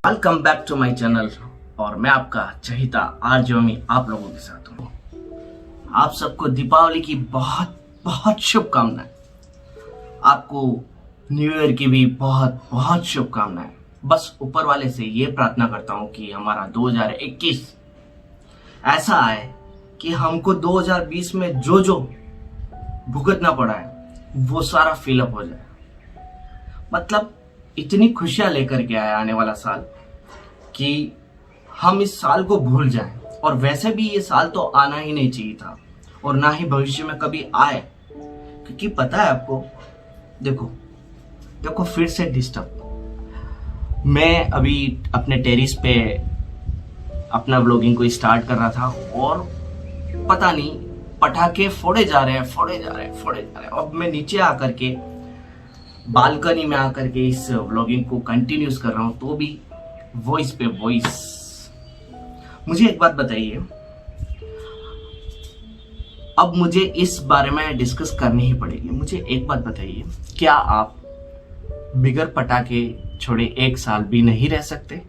Welcome back to my channel और मैं आपका चहिता आरजे अमी आप लोगों के साथ हूँ। आप सबको दीपावली की बहुत बहुत शुभकामनाएं। आपको न्यू ईयर की भी बहुत बहुत शुभकामनाएं। बस ऊपर वाले से ये प्रार्थना करता हूँ कि हमारा 2021 ऐसा आए कि हमको 2020 में जो भुगतना पड़ा है वो सारा फिलअप हो जाए। मतलब इतनी खुशियां लेकर के आया आने वाला साल कि हम इस साल को भूल जाएं। और वैसे भी ये साल तो आना ही नहीं चाहिए था और ना ही भविष्य में कभी आए, क्योंकि पता है आपको, देखो फिर से डिस्टर्ब। मैं अभी अपने टेरिस पे अपना व्लॉगिंग को स्टार्ट कर रहा था और पता नहीं पटाखे फोड़े जा रहे हैं। अब मैं नीचे आकर के बालकनी में आकर के इस व्लॉगिंग को कंटिन्यूस कर रहा हूं, तो भी वॉइस पे वॉइस। मुझे एक बात बताइए, अब मुझे इस बारे में डिस्कस करनी ही पड़ेगी। मुझे एक बात बताइए, क्या आप बिगर पटाखे छोड़े एक साल भी नहीं रह सकते?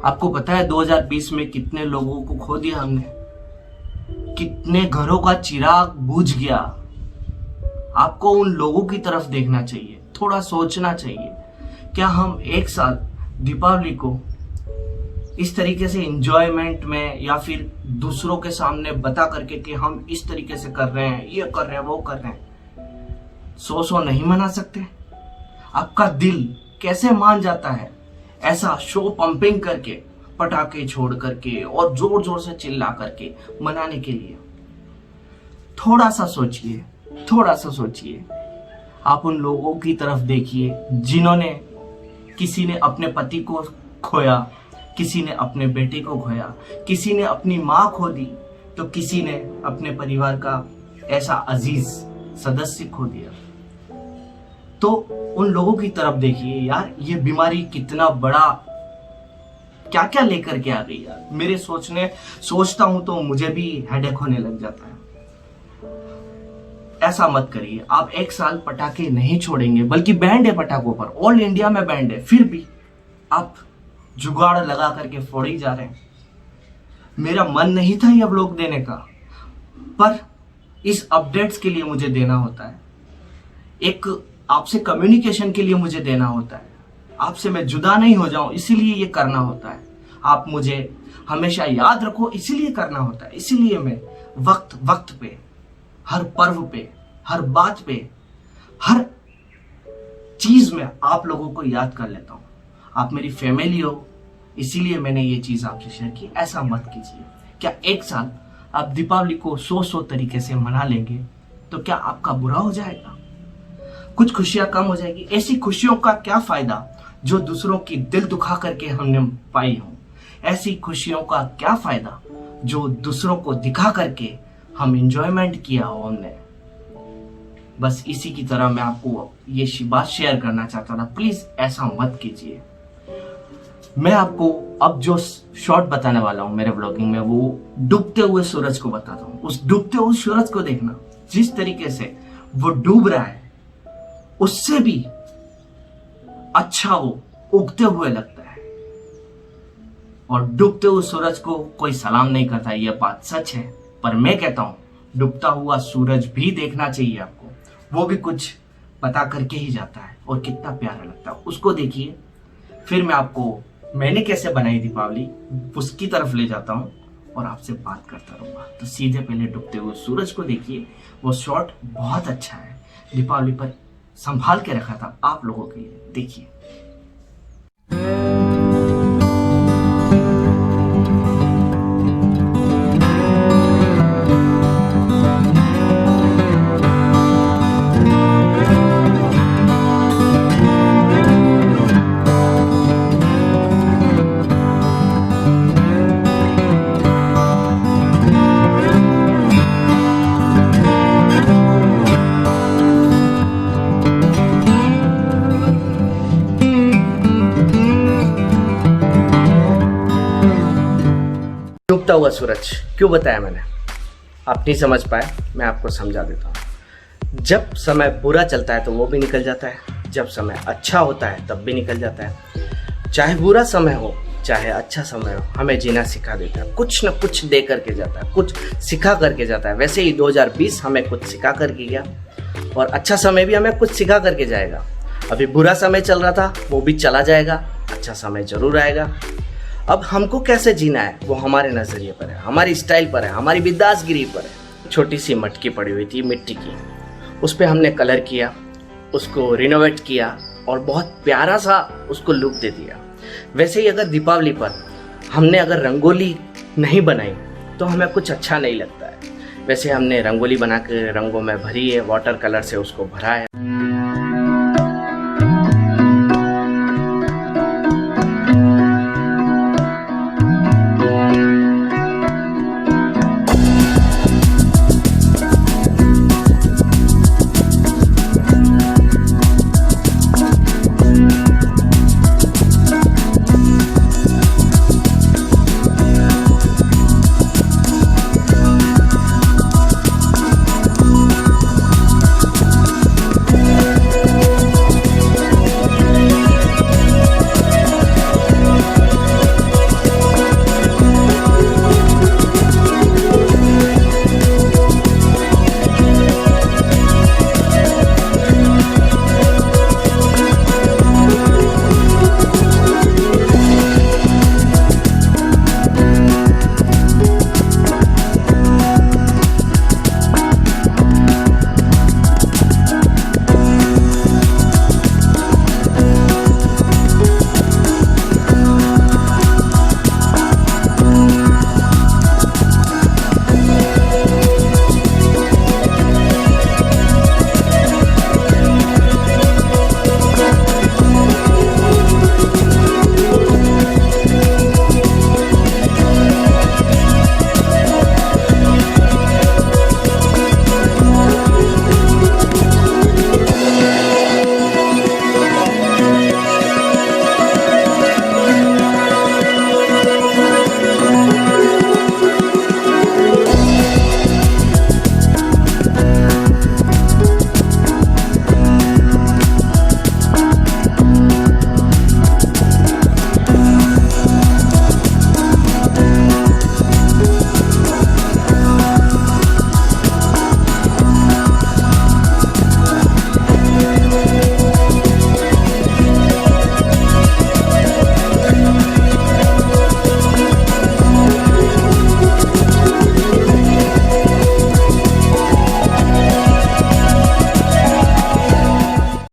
आपको पता है 2020 में कितने लोगों को खो दिया हमने, कितने घरों का चिराग बुझ गया। आपको उन लोगों की तरफ देखना चाहिए, थोड़ा सोचना चाहिए। क्या हम एक साल दीपावली को इस तरीके से एंजॉयमेंट में या फिर दूसरों के सामने बता करके कि हम इस तरीके से कर रहे हैं, ये कर रहे हैं, वो कर रहे हैं, सो नहीं मना सकते? आपका दिल कैसे मान जाता है ऐसा शो पंपिंग करके, पटाखे छोड़ करके और जोर जोर से चिल्ला करके मनाने के लिए? थोड़ा सा सोचिए। आप उन लोगों की तरफ देखिए जिन्होंने, किसी ने अपने पति को खोया, किसी ने अपने बेटे को खोया, किसी ने अपनी माँ खो दी, तो किसी ने अपने परिवार का ऐसा अजीज सदस्य खो दिया। तो उन लोगों की तरफ देखिए यार, ये बीमारी कितना बड़ा क्या क्या लेकर के आ गई यार। मेरे सोचता हूं तो मुझे भी हेडेक होने लग जाता है। ऐसा मत करिए। आप एक साल पटाखे नहीं छोड़ेंगे, बल्कि बैंड है पटाखों पर, ऑल इंडिया में बैंड है, फिर भी आप जुगाड़ लगा करके फोड़ ही जा रहे हैं। मेरा मन नहीं था ये व्लॉग देने का, पर इस अपडेट्स के लिए मुझे देना होता है, एक आपसे कम्युनिकेशन के लिए मुझे देना होता है। आपसे मैं जुदा नहीं हो जाऊं इसीलिए ये करना होता है। आप मुझे हमेशा याद रखो इसीलिए करना होता है। इसीलिए मैं वक्त पे, हर पर्व पे, हर बात पे, हर चीज में आप लोगों को याद कर लेता हूं। आप मेरी फैमिली हो, इसीलिए मैंने ये चीज आपसे शेयर की। ऐसा मत कीजिए। क्या एक साल आप दीपावली को सौ तरीके से मना लेंगे तो क्या आपका बुरा हो जाएगा? कुछ खुशियां कम हो जाएगी? ऐसी खुशियों का क्या फायदा जो दूसरों की दिल दुखा करके हमने पाई हो? ऐसी खुशियों का क्या फायदा जो दूसरों को दिखा करके हम एंजॉयमेंट किया हो हमने? बस इसी की तरह मैं आपको ये बात शेयर करना चाहता था। प्लीज ऐसा मत कीजिए। मैं आपको अब जो शॉट बताने वाला हूं मेरे व्लॉगिंग में, वो डूबते हुए सूरज को बताता हूं। उस डूबते हुए सूरज को देखना, जिस तरीके से वो डूब रहा है उससे भी अच्छा वो उगते हुए लगता है। और डूबते हुए सूरज को कोई सलाम नहीं करता, यह बात सच है। पर मैं कहता हूं डूबता हुआ सूरज भी देखना चाहिए आपको। वो भी कुछ पता करके ही जाता है और कितना प्यारा लगता है, उसको देखिए। फिर मैं आपको मैंने कैसे बनाई दीपावली उसकी तरफ ले जाता हूं और आपसे बात करता रहूंगा। तो सीधे पहले डूबते हुए सूरज को देखिए। वो शॉट बहुत अच्छा है, दीपावली पर संभाल के रखा था आप लोगों के लिए। देखिए। डूबता हुआ सूरज क्यों बताया मैंने? आप नहीं समझ पाए, मैं आपको समझा देता हूँ। जब समय बुरा चलता है तो वो भी निकल जाता है, जब समय अच्छा होता है तब भी निकल जाता है। चाहे बुरा समय हो चाहे अच्छा समय हो, हमें जीना सिखा देता है, कुछ न कुछ दे करके जाता है, कुछ सिखा करके जाता है। वैसे ही 2020 हमें कुछ सिखा करके गया और अच्छा समय भी हमें कुछ सिखा करके जाएगा। अभी बुरा समय चल रहा था, वो भी चला जाएगा, अच्छा समय जरूर आएगा। अब हमको कैसे जीना है वो हमारे नज़रिए पर है, हमारी स्टाइल पर है, हमारी बिंदासगिरी पर है। छोटी सी मटकी पड़ी हुई थी मिट्टी की, उस पर हमने कलर किया, उसको रिनोवेट किया और बहुत प्यारा सा उसको लुक दे दिया। वैसे ही अगर दीपावली पर हमने अगर रंगोली नहीं बनाई तो हमें कुछ अच्छा नहीं लगता है। वैसे हमने रंगोली बना के रंगों में भरी है, वाटर कलर से उसको भरा है।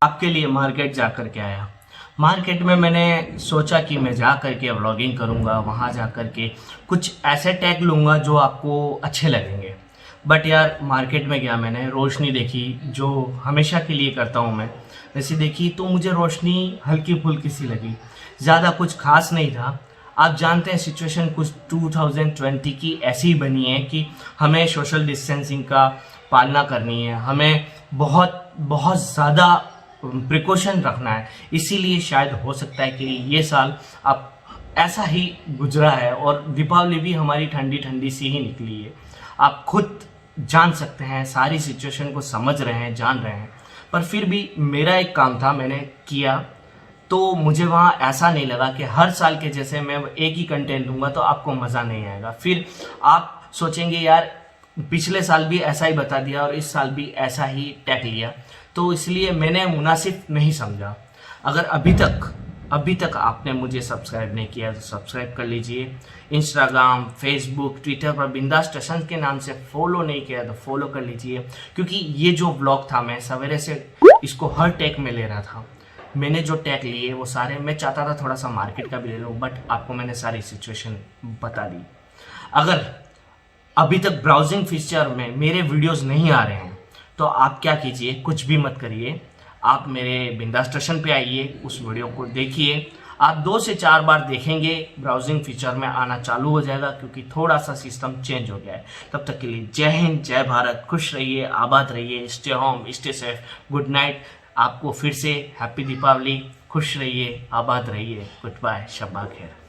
आपके लिए मार्केट जा कर के आया। मार्केट में मैंने सोचा कि मैं जा कर के व्लॉगिंग करूँगा, वहाँ जा कर के कुछ ऐसे टैग लूँगा जो आपको अच्छे लगेंगे। बट यार मार्केट में गया, मैंने रोशनी देखी जो हमेशा के लिए करता हूँ मैं, वैसे देखी तो मुझे रोशनी हल्की फुल्की सी लगी, ज़्यादा कुछ खास नहीं था। आप जानते हैं सिचुएशन कुछ 2020 की ऐसी ही बनी है कि हमें सोशल डिस्टेंसिंग का पालना करनी है, हमें बहुत बहुत ज़्यादा प्रिकॉशन रखना है। इसीलिए शायद हो सकता है कि ये साल अब ऐसा ही गुजरा है और दीपावली भी हमारी ठंडी ठंडी सी ही निकली है। आप खुद जान सकते हैं, सारी सिचुएशन को समझ रहे हैं, जान रहे हैं, पर फिर भी मेरा एक काम था, मैंने किया। तो मुझे वहाँ ऐसा नहीं लगा कि हर साल के जैसे मैं एक ही कंटेंट दूंगा तो आपको मज़ा नहीं आएगा। फिर आप सोचेंगे यार पिछले साल भी ऐसा ही बता दिया और इस साल भी ऐसा ही टैग लिया, तो इसलिए मैंने मुनासिब नहीं समझा। अगर अभी तक आपने मुझे सब्सक्राइब नहीं किया तो सब्सक्राइब कर लीजिए। इंस्टाग्राम, फेसबुक, ट्विटर पर बिंदास स्टेशन के नाम से फॉलो नहीं किया तो फॉलो कर लीजिए, क्योंकि ये जो व्लॉग था मैं सवेरे से इसको हर टैग में ले रहा था। मैंने जो टैग लिए वो सारे, मैं चाहता था थोड़ा सा मार्केट का भी ले लूँ, बट आपको मैंने सारी सिचुएशन बता दी। अगर अभी तक ब्राउजिंग फीचर में मेरे वीडियोस नहीं आ रहे हैं तो आप क्या कीजिए, कुछ भी मत करिए, आप मेरे बिंदास स्टेशन पे आइए, उस वीडियो को देखिए। आप 2 से 4 बार देखेंगे, ब्राउजिंग फीचर में आना चालू हो जाएगा, क्योंकि थोड़ा सा सिस्टम चेंज हो गया है। तब तक के लिए जय हिंद, जय भारत, खुश रहिए, आबाद रहिए, stay home, stay safe, good night. आपको फिर से हैप्पी दीपावली, खुश रहिए, आबाद रहिए, गुड बाय, शब्बा खैर।